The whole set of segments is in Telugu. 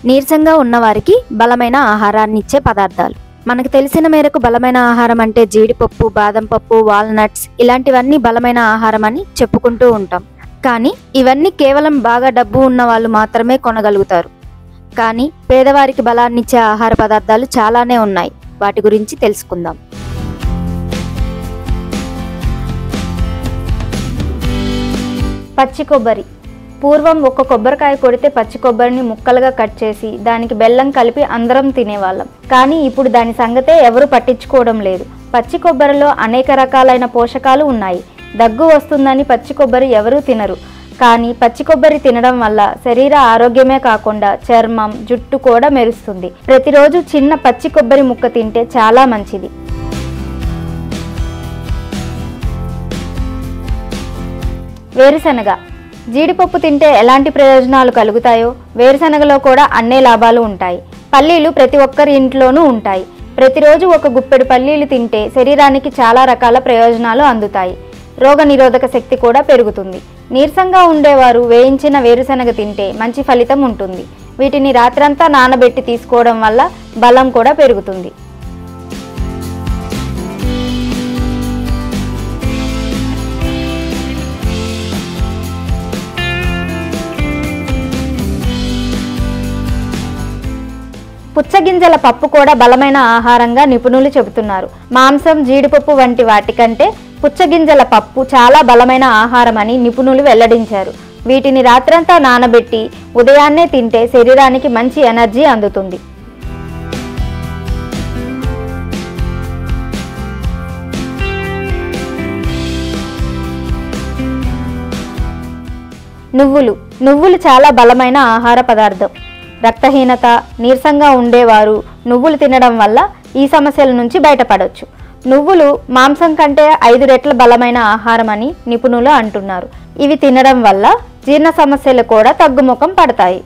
నీరసంగా ఉన్నవారికి బలమైన ఆహారాన్ని ఇచ్చే పదార్థాలు. మనకు తెలిసిన మేరకు బలమైన ఆహారం అంటే జీడిపప్పు, బాదం పప్పు, వాల్నట్స్ ఇలాంటివన్నీ బలమైన ఆహారం అని చెప్పుకుంటూ ఉంటాం. కానీ ఇవన్నీ కేవలం బాగా డబ్బు ఉన్న వాళ్ళు మాత్రమే కొనగలుగుతారు. కానీ పేదవారికి బలాన్నిచ్చే ఆహార పదార్థాలు చాలానే ఉన్నాయి. వాటి గురించి తెలుసుకుందాం. పచ్చి కొబ్బరి. పూర్వం ఒక కొబ్బరికాయ కొడితే పచ్చి కొబ్బరిని ముక్కలుగా కట్ చేసి దానికి బెల్లం కలిపి అందరం తినేవాళ్ళం. కానీ ఇప్పుడు దాని సంగతే ఎవరు పట్టించుకోవడం లేదు. పచ్చి కొబ్బరిలో అనేక రకాలైన పోషకాలు ఉన్నాయి. దగ్గు వస్తుందని పచ్చి కొబ్బరి ఎవరూ తినరు. కానీ పచ్చి కొబ్బరి తినడం వల్ల శరీర ఆరోగ్యమే కాకుండా చర్మం, జుట్టు కూడా మెరుస్తుంది. ప్రతిరోజు చిన్న పచ్చి కొబ్బరి ముక్క తింటే చాలా మంచిది. వేరుశనగ. జీడిపప్పు తింటే ఎలాంటి ప్రయోజనాలు కలుగుతాయో వేరుశనగలో కూడా అన్నే లాభాలు ఉంటాయి. పల్లీలు ప్రతి ఒక్కరి ఇంట్లోనూ ఉంటాయి. ప్రతిరోజు ఒక గుప్పెడు పల్లీలు తింటే శరీరానికి చాలా రకాల ప్రయోజనాలు అందుతాయి. రోగనిరోధక శక్తి కూడా పెరుగుతుంది. నీరసంగా ఉండేవారు వేయించిన వేరుశనగ తింటే మంచి ఫలితం ఉంటుంది. వీటిని రాత్రంతా నానబెట్టి తీసుకోవడం వల్ల బలం కూడా పెరుగుతుంది. పుచ్చగింజల పప్పు కూడా బలమైన ఆహారంగా నిపుణులు చెబుతున్నారు. మాంసం, జీడిపప్పు వంటి వాటికంటే పుచ్చగింజల పప్పు చాలా బలమైన ఆహారం అని నిపుణులు వెల్లడించారు. వీటిని రాత్రంతా నానబెట్టి ఉదయాన్నే తింటే శరీరానికి మంచి ఎనర్జీ అందుతుంది. నువ్వులు చాలా బలమైన ఆహార పదార్థం. రక్తహీనత, నీరసంగా ఉండేవారు నువ్వులు తినడం వల్ల ఈ సమస్యల నుంచి బయటపడవచ్చు. నువ్వులు మాంసం కంటే 5 రెట్ల బలమైన ఆహారం అని నిపుణులు అంటున్నారు. ఇవి తినడం వల్ల జీర్ణ సమస్యలు కూడా తగ్గుముఖం పడతాయి.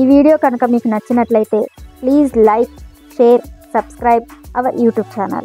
ఈ వీడియో కనుక మీకు నచ్చినట్లయితే please like, share, subscribe our YouTube channel.